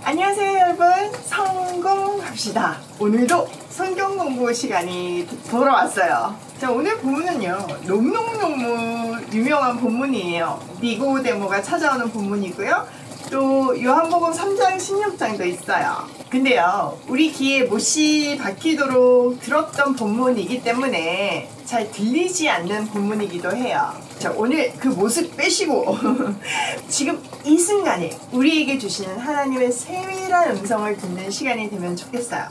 안녕하세요 여러분, 성공합시다. 오늘도 성경 공부 시간이 돌아왔어요. 자, 오늘 본문은요 너무너무 유명한 본문이에요. 니고데모가 찾아오는 본문이고요, 또 요한복음 3장 16장도 있어요. 근데요, 우리 귀에 못이 박히도록 들었던 본문이기 때문에 잘 들리지 않는 본문이기도 해요. 자, 오늘 그 모습 빼시고 지금 이 순간에 우리에게 주시는 하나님의 세밀한 음성을 듣는 시간이 되면 좋겠어요.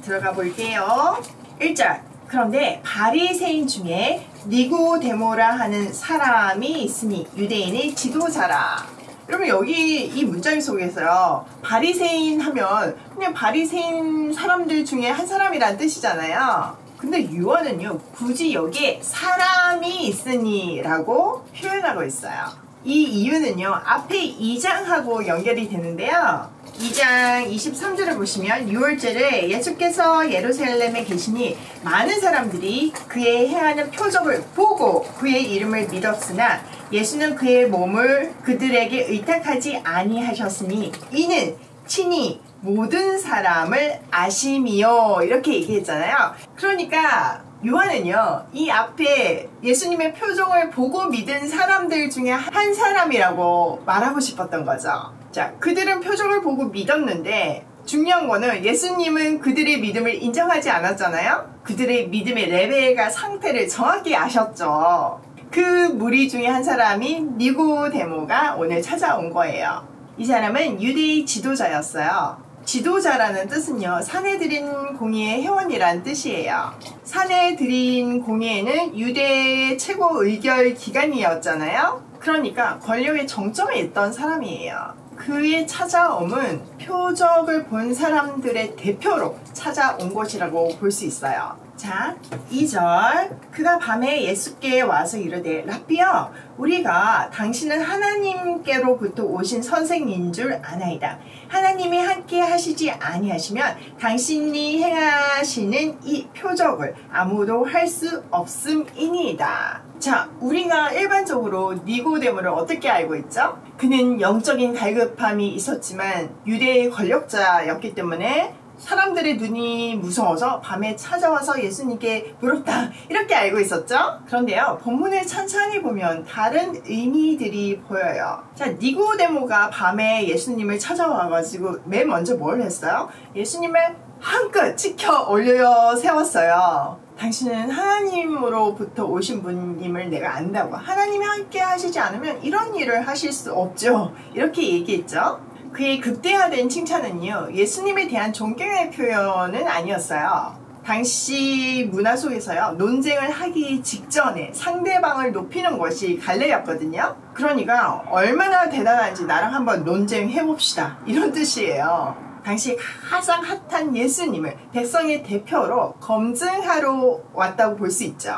들어가 볼게요. 1절. 그런데 바리새인 중에 니고데모라 하는 사람이 있으니 유대인의 지도자라. 여러분, 여기 이 문장 속에서요, 바리새인 하면 그냥 바리새인 사람들 중에 한 사람이란 뜻이잖아요. 근데 요한은요, 굳이 여기에 사람이 있으니 라고 표현하고 있어요. 이 이유는요, 앞에 2장하고 연결이 되는데요. 2장 23절을 보시면 6월절에 예수께서 예루살렘에 계시니 많은 사람들이 그의 행하는 표적을 보고 그의 이름을 믿었으나 예수는 그의 몸을 그들에게 의탁하지 아니하셨으니 이는 친히 모든 사람을 아심이요, 이렇게 얘기했잖아요. 그러니까 요한은요, 이 앞에 예수님의 표정을 보고 믿은 사람들 중에 한 사람이라고 말하고 싶었던 거죠. 자, 그들은 표정을 보고 믿었는데 중요한 거는 예수님은 그들의 믿음을 인정하지 않았잖아요. 그들의 믿음의 레벨과 상태를 정확히 아셨죠. 그 무리 중에 한 사람이 니고데모가 오늘 찾아온 거예요. 이 사람은 유대의 지도자였어요. 지도자라는 뜻은요, 사내들인 공의의 회원이란 뜻이에요. 사내들인 공의회는 유대의 최고 의결 기관이었잖아요. 그러니까 권력의 정점에 있던 사람이에요. 그의 찾아옴은 표적을 본 사람들의 대표로 찾아온 것이라고 볼 수 있어요. 자, 2절. 그가 밤에 예수께 와서 이르되 라삐여, 우리가 당신은 하나님께로부터 오신 선생인 줄 아나이다. 하나님이 함께 하시지 아니하시면 당신이 행하시는 이 표적을 아무도 할 수 없음이니이다. 자, 우리가 일반적으로 니고데모를 어떻게 알고 있죠? 그는 영적인 갈급함이 있었지만 유대의 권력자였기 때문에 사람들의 눈이 무서워서 밤에 찾아와서 예수님께 물었다, 이렇게 알고 있었죠? 그런데요, 본문을 천천히 보면 다른 의미들이 보여요. 자, 니고데모가 밤에 예수님을 찾아와가지고 맨 먼저 뭘 했어요? 예수님을 한껏 치켜 올려 세웠어요. 당신은 하나님으로부터 오신 분임을 내가 안다고. 하나님이 함께 하시지 않으면 이런 일을 하실 수 없죠, 이렇게 얘기했죠. 그의 극대화된 칭찬은요, 예수님에 대한 존경의 표현은 아니었어요. 당시 문화 속에서요, 논쟁을 하기 직전에 상대방을 높이는 것이 갈래였거든요. 그러니까 얼마나 대단한지 나랑 한번 논쟁해봅시다, 이런 뜻이에요. 당시 가장 핫한 예수님을 백성의 대표로 검증하러 왔다고 볼 수 있죠.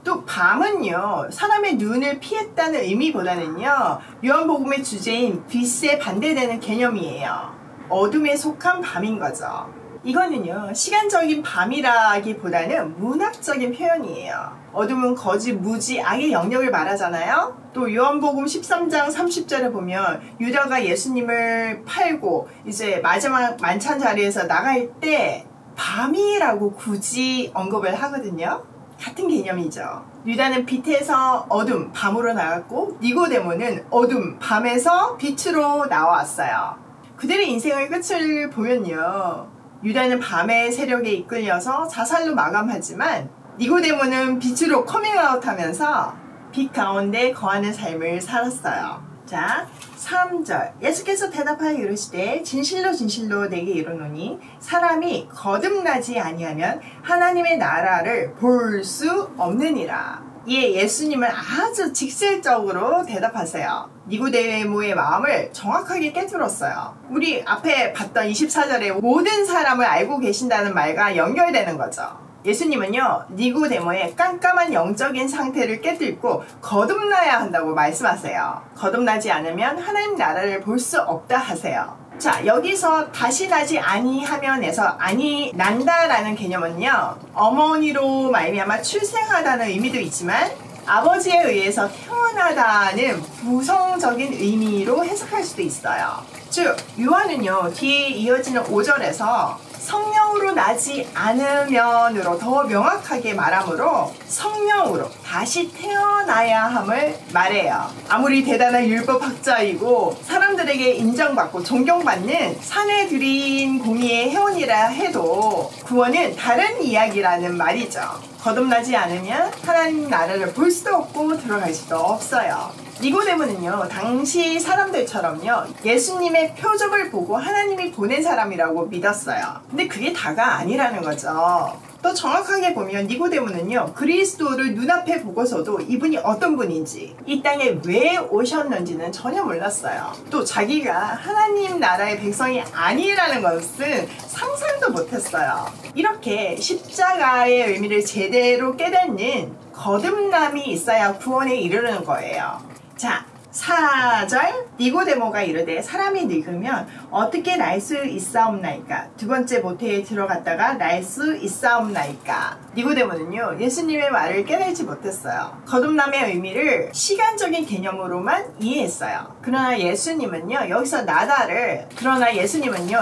또 밤은요, 사람의 눈을 피했다는 의미보다는요, 요한복음의 주제인 빛에 반대되는 개념이에요. 어둠에 속한 밤인 거죠. 이거는요, 시간적인 밤이라기보다는 문학적인 표현이에요. 어둠은 거짓, 무지, 악의 영역을 말하잖아요. 또 요한복음 13장 30절에 보면 유다가 예수님을 팔고 이제 마지막 만찬 자리에서 나갈 때 밤이라고 굳이 언급을 하거든요. 같은 개념이죠. 유다는 빛에서 어둠, 밤으로 나갔고 니고데모는 어둠, 밤에서 빛으로 나왔어요. 그들의 인생의 끝을 보면요, 유다는 밤의 세력에 이끌려서 자살로 마감하지만 니고데모는 빛으로 커밍아웃하면서 빛 가운데 거하는 삶을 살았어요. 자, 3절. 예수께서 대답하여 이르시되 진실로 진실로 내게 이르노니 사람이 거듭나지 아니하면 하나님의 나라를 볼 수 없느니라. 예, 예수님은 아주 직설적으로 대답하세요. 니고데모의 마음을 정확하게 깨뚫었어요. 우리 앞에 봤던 24절에 모든 사람을 알고 계신다는 말과 연결되는 거죠. 예수님은요, 니고데모의 깜깜한 영적인 상태를 깨뚫고 거듭나야 한다고 말씀하세요. 거듭나지 않으면 하나님 나라를 볼 수 없다 하세요. 자, 여기서 다시 나지 아니하면에서 아니 난다라는 개념은요, 어머니로 말미암아 출생하다는 의미도 있지만 아버지에 의해서 태어나다는 부성적인 의미로 해석할 수도 있어요. 즉 요한은요 뒤에 이어지는 5절에서 성령으로 나지 않으면으로 더 명확하게 말하므로 성령으로 다시 태어나야 함을 말해요. 아무리 대단한 율법학자이고 사람들에게 인정받고 존경받는 사내들인 공의의 회원이라 해도 구원은 다른 이야기라는 말이죠. 거듭나지 않으면 하나님 나라를 볼 수도 없고 들어갈 수도 없어요. 니고데모는요 당시 사람들처럼요 예수님의 표적을 보고 하나님이 보낸 사람이라고 믿었어요. 근데 그게 다가 아니라는 거죠. 또 정확하게 보면 니고데모는요 그리스도를 눈앞에 보고서도 이분이 어떤 분인지 이 땅에 왜 오셨는지는 전혀 몰랐어요. 또 자기가 하나님 나라의 백성이 아니라는 것은 상상도 못했어요. 이렇게 십자가의 의미를 제대로 깨닫는 거듭남이 있어야 구원에 이르는 거예요. 자 4절 니고데모가 이르되 사람이 늙으면 어떻게 날 수 있사옵나이까? 두 번째 모태에 들어갔다가 날 수 있사옵나이까? 니고데모는요 예수님의 말을 깨달지 못했어요. 거듭남의 의미를 시간적인 개념으로만 이해했어요. 그러나 예수님은요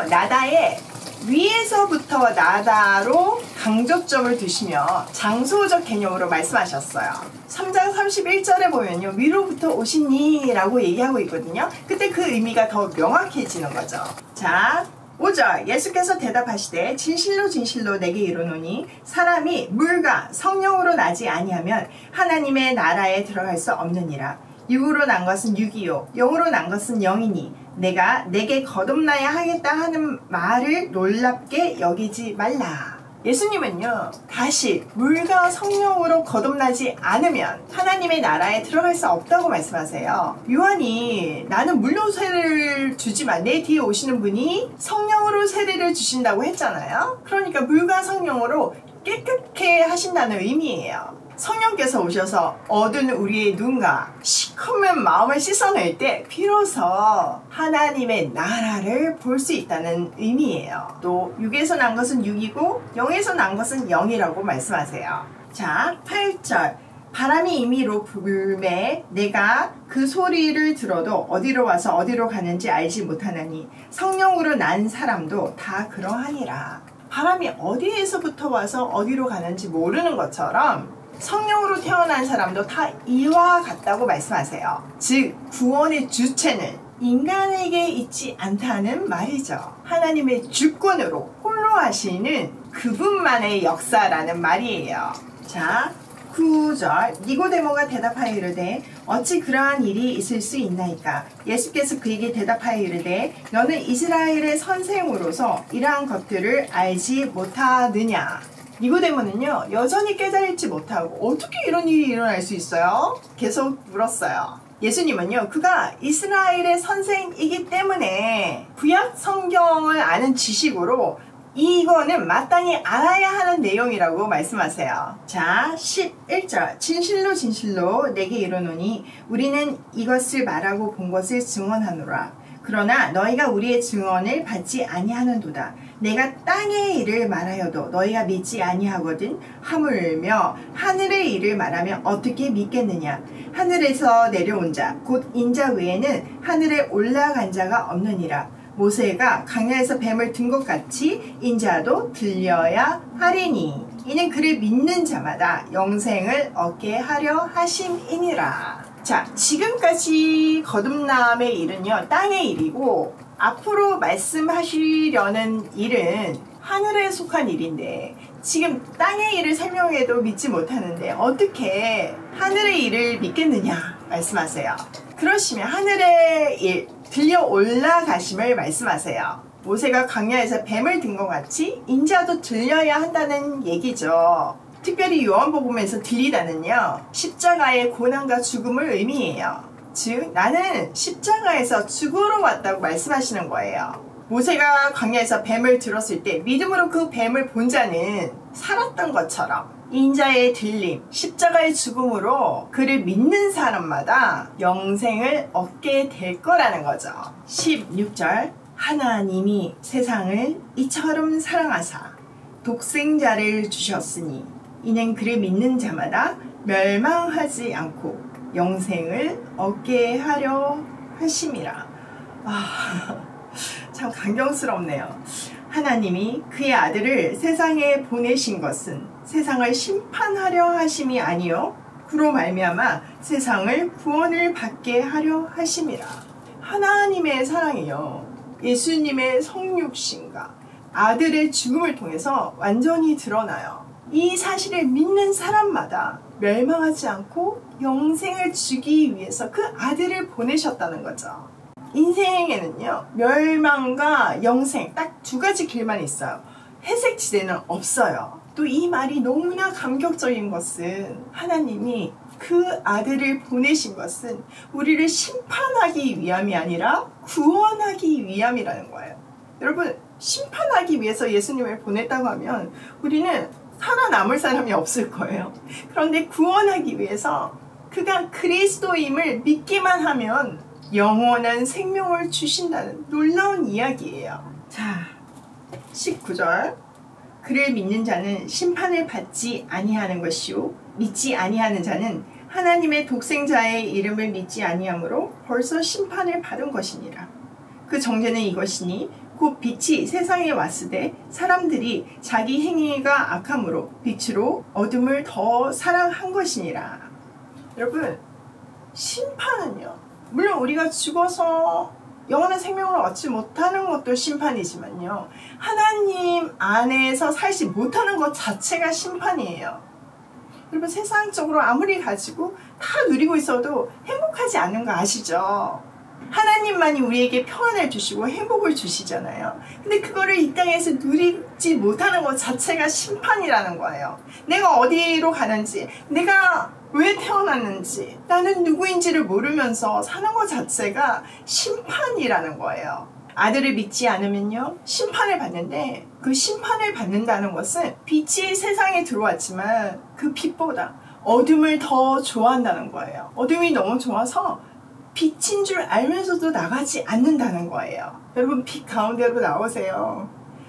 나다의 위에서부터 나다로 강조점을 두시며 장소적 개념으로 말씀하셨어요. 3장 31절에 보면요 위로부터 오시니 라고 얘기하고 있거든요. 그때 그 의미가 더 명확해지는 거죠. 자 5절 예수께서 대답하시되 진실로 진실로 내게 이르노니 사람이 물과 성령으로 나지 아니하면 하나님의 나라에 들어갈 수 없느니라. 육으로 난 것은 육이요 영으로 난 것은 영이니 내가 내게 거듭나야 하겠다 하는 말을 놀랍게 여기지 말라. 예수님은요 다시 물과 성령으로 거듭나지 않으면 하나님의 나라에 들어갈 수 없다고 말씀하세요. 요한이 나는 물로 세례를 주지만 내 뒤에 오시는 분이 성령으로 세례를 주신다고 했잖아요. 그러니까 물과 성령으로 깨끗게 하신다는 의미예요. 성령께서 오셔서 어두운 우리의 눈과 시커먼 마음을 씻어낼 때 비로소 하나님의 나라를 볼 수 있다는 의미예요. 또 육에서 난 것은 육이고 영에서 난 것은 영이라고 말씀하세요. 자 8절 바람이 임의로 불매 내가 그 소리를 들어도 어디로 와서 어디로 가는지 알지 못하나니 성령으로 난 사람도 다 그러하니라. 바람이 어디에서부터 와서 어디로 가는지 모르는 것처럼 성령으로 태어난 사람도 다 이와 같다고 말씀하세요. 즉 구원의 주체는 인간에게 있지 않다는 말이죠. 하나님의 주권으로 홀로 하시는 그분만의 역사라는 말이에요. 자 9절 니고데모가 대답하여 이르되 어찌 그러한 일이 있을 수 있나이까? 예수께서 그에게 대답하여 이르되 너는 이스라엘의 선생으로서 이러한 것들을 알지 못하느냐? 니고데모는요 여전히 깨달지 못하고 어떻게 이런 일이 일어날 수 있어요? 계속 물었어요. 예수님은요 그가 이스라엘의 선생이기 때문에 구약 성경을 아는 지식으로 이거는 마땅히 알아야 하는 내용이라고 말씀하세요. 자 11절 진실로 진실로 내게 이르노니 우리는 이것을 말하고 본 것을 증언하노라. 그러나 너희가 우리의 증언을 받지 아니하는도다. 내가 땅의 일을 말하여도 너희가 믿지 아니하거든. 하물며 하늘의 일을 말하면 어떻게 믿겠느냐. 하늘에서 내려온 자 곧 인자 외에는 하늘에 올라간 자가 없느니라. 모세가 강야에서 뱀을 든 것 같이 인자도 들려야 하리니 이는 그를 믿는 자마다 영생을 얻게 하려 하심이니라. 자 지금까지 거듭남의 일은요 땅의 일이고 앞으로 말씀하시려는 일은 하늘에 속한 일인데 지금 땅의 일을 설명해도 믿지 못하는데 어떻게 하늘의 일을 믿겠느냐 말씀하세요. 그러시면 하늘의 일 들려 올라가심을 말씀하세요. 모세가 광야에서 뱀을 든 것 같이 인자도 들려야 한다는 얘기죠. 특별히 요한복음에서 들리다는요 십자가의 고난과 죽음을 의미해요. 즉 나는 십자가에서 죽으러 왔다고 말씀하시는 거예요. 모세가 광야에서 뱀을 들었을 때 믿음으로 그 뱀을 본 자는 살았던 것처럼 인자의 들림, 십자가의 죽음으로 그를 믿는 사람마다 영생을 얻게 될 거라는 거죠. 16절 하나님이 세상을 이처럼 사랑하사 독생자를 주셨으니 이는 그를 믿는 자마다 멸망하지 않고 영생을 얻게 하려 하심이라. 참 감격스럽네요. 하나님이 그의 아들을 세상에 보내신 것은 세상을 심판하려 하심이 아니요 그로 말미암아 세상을 구원을 받게 하려 하심이라. 하나님의 사랑이요 예수님의 성육신과 아들의 죽음을 통해서 완전히 드러나요. 이 사실을 믿는 사람마다 멸망하지 않고 영생을 주기 위해서 그 아들을 보내셨다는 거죠. 인생에는요 멸망과 영생 딱 두 가지 길만 있어요. 회색 지대는 없어요. 또 이 말이 너무나 감격적인 것은 하나님이 그 아들을 보내신 것은 우리를 심판하기 위함이 아니라 구원하기 위함이라는 거예요. 여러분, 심판하기 위해서 예수님을 보냈다고 하면 우리는 살아남을 사람이 없을 거예요. 그런데 구원하기 위해서 그가 그리스도임을 믿기만 하면 영원한 생명을 주신다는 놀라운 이야기예요. 자, 19절. 그를 믿는 자는 심판을 받지 아니하는 것이요 믿지 아니하는 자는 하나님의 독생자의 이름을 믿지 아니하므로 벌써 심판을 받은 것이니라. 그 정죄는 이것이니 곧 빛이 세상에 왔으되 사람들이 자기 행위가 악함으로 빛으로 어둠을 더 사랑한 것이니라. 여러분, 심판은요 물론 우리가 죽어서 영원한 생명을 얻지 못하는 것도 심판이지만요 하나님 안에서 살지 못하는 것 자체가 심판이에요. 여러분, 세상적으로 아무리 가지고 다 누리고 있어도 행복하지 않는 거 아시죠? 하나님만이 우리에게 평안을 주시고 행복을 주시잖아요. 근데 그거를 이 땅에서 누리지 못하는 것 자체가 심판이라는 거예요. 내가 어디로 가는지, 내가 왜 태어났는지, 나는 누구인지를 모르면서 사는 것 자체가 심판이라는 거예요. 아들을 믿지 않으면요 심판을 받는데, 그 심판을 받는다는 것은 빛이 세상에 들어왔지만 그 빛보다 어둠을 더 좋아한다는 거예요. 어둠이 너무 좋아서 빛인 줄 알면서도 나가지 않는다는 거예요. 여러분, 빛 가운데로 나오세요.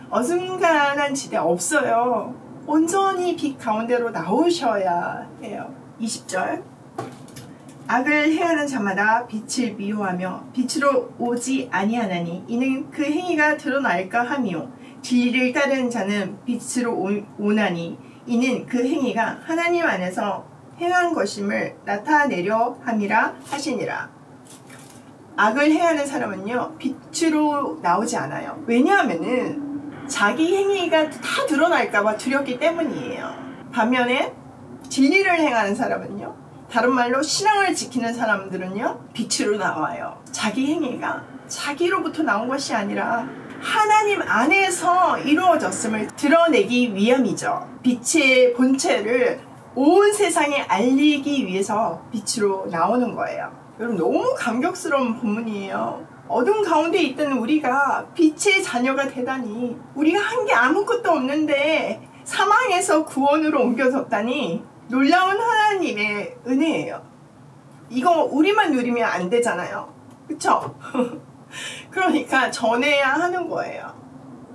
어중간한 지대 없어요. 온전히 빛 가운데로 나오셔야 해요. 20절. 악을 행하는 자마다 빛을 미워하며 빛으로 오지 아니하나니 이는 그 행위가 드러날까 함이요 진리를 따르는 자는 빛으로 오나니 이는 그 행위가 하나님 안에서 행한 것임을 나타내려 함이라 하시니라. 악을 행하는 사람은요 빛으로 나오지 않아요. 왜냐하면은 자기 행위가 다 드러날까봐 두렵기 때문이에요. 반면에 진리를 행하는 사람은요, 다른 말로 신앙을 지키는 사람들은요 빛으로 나와요. 자기 행위가 자기로부터 나온 것이 아니라 하나님 안에서 이루어졌음을 드러내기 위함이죠. 빛의 본체를 온 세상에 알리기 위해서 빛으로 나오는 거예요. 여러분, 너무 감격스러운 본문이에요. 어둠 가운데 있던 우리가 빛의 자녀가 되다니, 우리가 한 게 아무것도 없는데 사망에서 구원으로 옮겨졌다니 놀라운 하나님의 은혜예요. 이거 우리만 누리면 안 되잖아요. 그쵸? 그러니까 전해야 하는 거예요.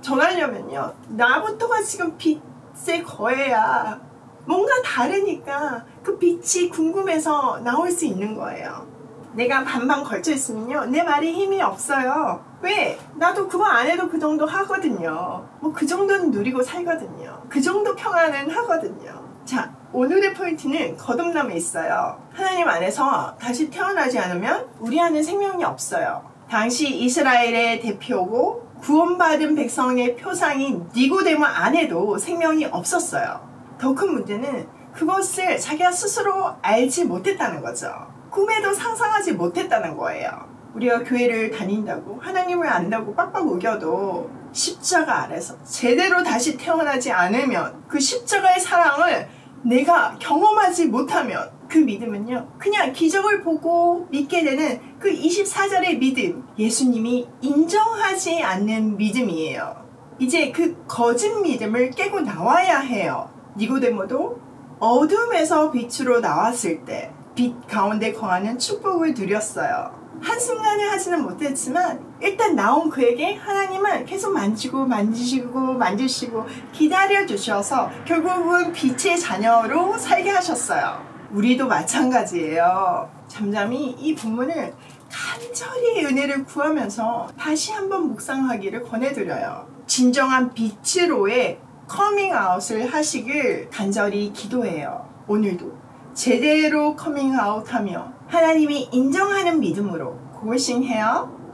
전하려면요 나부터가 지금 빛에 거해야 뭔가 다르니까 그 빛이 궁금해서 나올 수 있는 거예요. 내가 반반 걸쳐 있으면요 내 말에 힘이 없어요. 왜? 나도 그거 안 해도 그 정도 하거든요. 뭐 그 정도는 누리고 살거든요. 그 정도 평안은 하거든요. 자, 오늘의 포인트는 거듭남에 있어요. 하나님 안에서 다시 태어나지 않으면 우리 안에 생명이 없어요. 당시 이스라엘의 대표고 구원받은 백성의 표상인 니고데모 안에도 생명이 없었어요. 더 큰 문제는 그것을 자기가 스스로 알지 못했다는 거죠. 꿈에도 상상하지 못했다는 거예요. 우리가 교회를 다닌다고 하나님을 안다고 빡빡 우겨도 십자가 아래서 제대로 다시 태어나지 않으면, 그 십자가의 사랑을 내가 경험하지 못하면 그 믿음은요 그냥 기적을 보고 믿게 되는 그 24절의 믿음, 예수님이 인정하지 않는 믿음이에요. 이제 그 거짓 믿음을 깨고 나와야 해요. 니고데모도 어둠에서 빛으로 나왔을 때 빛 가운데 거하는 축복을 누렸어요. 한순간에 하지는 못했지만 일단 나온 그에게 하나님은 계속 만지고 만지시고 기다려 주셔서 결국은 빛의 자녀로 살게 하셨어요. 우리도 마찬가지예요. 잠잠히 이 본문을 간절히 은혜를 구하면서 다시 한번 묵상하기를 권해드려요. 진정한 빛으로의 커밍아웃을 하시길 간절히 기도해요. 오늘도 제대로 커밍아웃하며 하나님이 인정하는 믿음으로 고싱해요.